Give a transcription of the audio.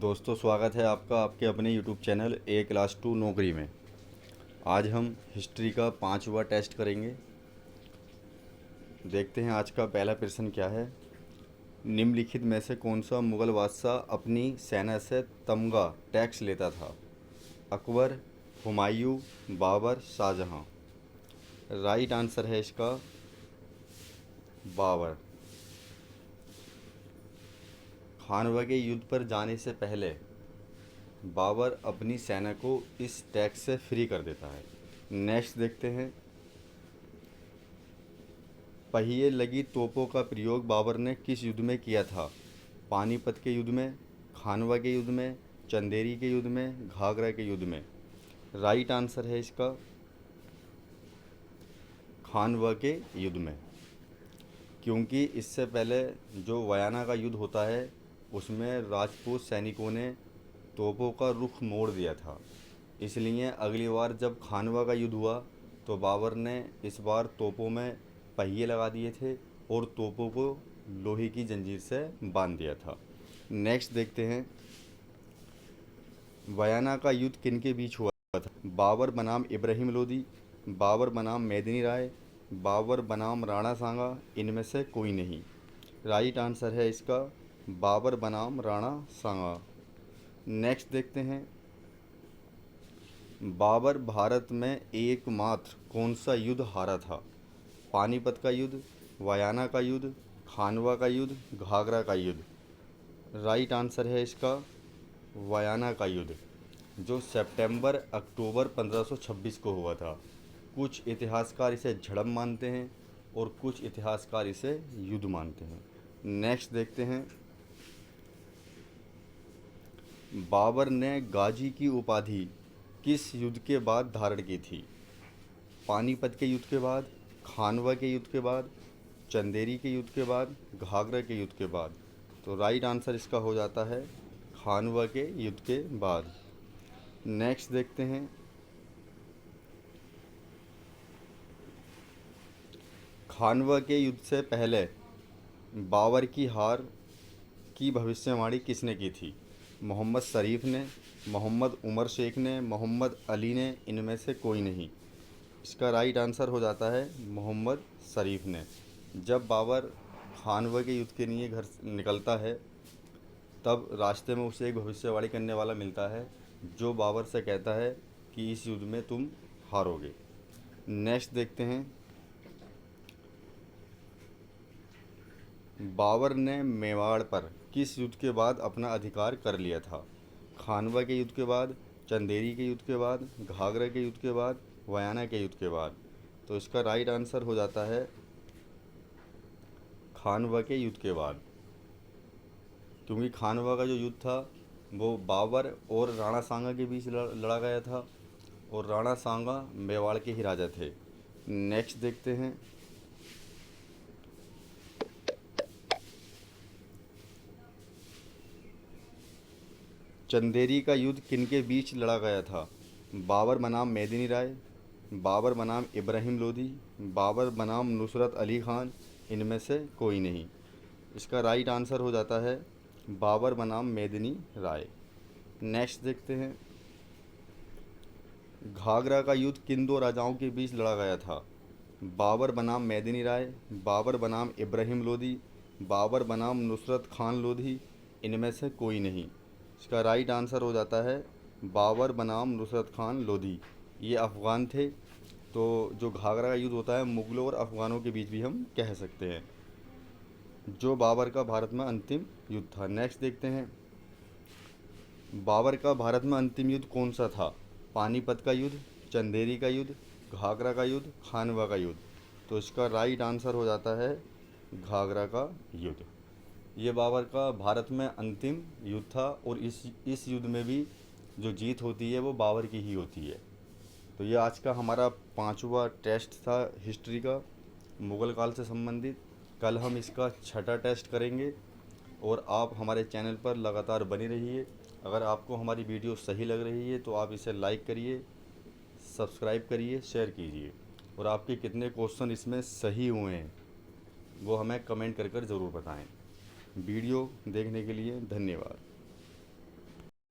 दोस्तों, स्वागत है आपका आपके अपने यूट्यूब चैनल ए क्लास 2 नौकरी में। आज हम हिस्ट्री का 5वां टेस्ट करेंगे। देखते हैं आज का पहला प्रश्न क्या है। निम्नलिखित में से कौन सा मुग़ल बादशाह अपनी सेना से तमगा टैक्स लेता था? अकबर, हुमायूं, बाबर, शाहजहां। राइट आंसर है इसका बाबर। खानवा के युद्ध पर जाने से पहले बाबर अपनी सेना को इस टैक्स से फ्री कर देता है। नेक्स्ट देखते हैं। पहिए लगी तोपों का प्रयोग बाबर ने किस युद्ध में किया था? पानीपत के युद्ध में, खानवा के युद्ध में, चंदेरी के युद्ध में, घाघरा के युद्ध में। राइट आंसर है इसका खानवा के युद्ध में, क्योंकि इससे पहले जो वयाना का युद्ध होता है उसमें राजपूत सैनिकों ने तोपों का रुख मोड़ दिया था। इसलिए अगली बार जब खानवा का युद्ध हुआ तो बाबर ने इस बार तोपों में पहिए लगा दिए थे और तोपों को लोहे की जंजीर से बांध दिया था। नेक्स्ट देखते हैं। वयाना का युद्ध किन के बीच हुआ था? बाबर बनाम इब्राहिम लोदी, बाबर बनाम मेदिनी राय, बाबर बनाम राणा सांगा, इनमें से कोई नहीं। राइट आंसर है इसका बाबर बनाम राणा सांगा। नेक्स्ट देखते हैं। बाबर भारत में एकमात्र कौन सा युद्ध हारा था? पानीपत का युद्ध, वयाना का युद्ध, खानवा का युद्ध, घाघरा का युद्ध। राइट आंसर है इसका वयाना का युद्ध, जो सितंबर अक्टूबर 1526 को हुआ था। कुछ इतिहासकार इसे झड़प मानते हैं और कुछ इतिहासकार इसे युद्ध मानते हैं। नेक्स्ट देखते हैं। बाबर ने गाजी की उपाधि किस युद्ध के बाद धारण की थी? पानीपत के युद्ध के बाद, खानवा के युद्ध के बाद, चंदेरी के युद्ध के बाद, घाघरा के युद्ध के बाद। तो राइट आंसर इसका हो जाता है खानवा के युद्ध के बाद। नेक्स्ट देखते हैं। खानवा के युद्ध से पहले बाबर की हार की भविष्यवाणी किसने की थी? मोहम्मद शरीफ ने, मोहम्मद उमर शेख ने, मोहम्मद अली ने, इनमें से कोई नहीं। इसका राइट आंसर हो जाता है मोहम्मद शरीफ ने। जब बाबर खानवा के युद्ध के लिए घर से निकलता है तब रास्ते में उसे एक भविष्यवाणी करने वाला मिलता है जो बाबर से कहता है कि इस युद्ध में तुम हारोगे। नेक्स्ट देखते हैं। बाबर ने मेवाड़ पर किस युद्ध के बाद अपना अधिकार कर लिया था? खानवा के युद्ध के बाद, चंदेरी के युद्ध के बाद, घाघरा के युद्ध के बाद, वयाना के युद्ध के बाद। तो इसका राइट आंसर हो जाता है खानवा के युद्ध के बाद, क्योंकि खानवा का जो युद्ध था वो बाबर और राणा सांगा के बीच लड़ा गया था और राणा सांगा मेवाड़ के ही राजा थे। नेक्स्ट देखते हैं। चंदेरी का युद्ध किनके बीच लड़ा गया था? बाबर बनाम मेदिनी राय, बाबर बनाम इब्राहिम लोदी, बाबर बनाम नुसरत अली ख़ान, इनमें से कोई नहीं। इसका राइट आंसर हो जाता है बाबर बनाम मेदिनी राय। नेक्स्ट देखते हैं। घाघरा का युद्ध किन दो राजाओं के बीच लड़ा गया था? बाबर बनाम मेदिनी राय, बाबर बनाम इब्राहिम लोदी, बाबर बनाम नुसरत खान लोधी, इनमें से कोई नहीं। इसका राइट आंसर हो जाता है बाबर बनाम नुसरत खान लोधी। ये अफ़गान थे। तो जो घाघरा का युद्ध होता है मुग़लों और अफ़गानों के बीच भी हम कह सकते हैं, जो बाबर का भारत में अंतिम युद्ध था। नेक्स्ट देखते हैं। बाबर का भारत में अंतिम युद्ध कौन सा था? पानीपत का युद्ध, चंदेरी का युद्ध, घाघरा का युद्ध, खानवा का युद्ध। तो इसका राइट आंसर हो जाता है घाघरा का युद्ध। ये बाबर का भारत में अंतिम युद्ध था और इस युद्ध में भी जो जीत होती है वो बाबर की ही होती है। तो ये आज का हमारा 5वां टेस्ट था हिस्ट्री का, मुग़ल काल से संबंधित। कल हम इसका 6ठा टेस्ट करेंगे और आप हमारे चैनल पर लगातार बने रहिए। अगर आपको हमारी वीडियो सही लग रही है तो आप इसे लाइक करिए, सब्सक्राइब करिए, शेयर कीजिए और आपके कितने क्वेश्चन इसमें सही हुए हैं वो हमें कमेंट कर ज़रूर बताएं। वीडियो देखने के लिए धन्यवाद।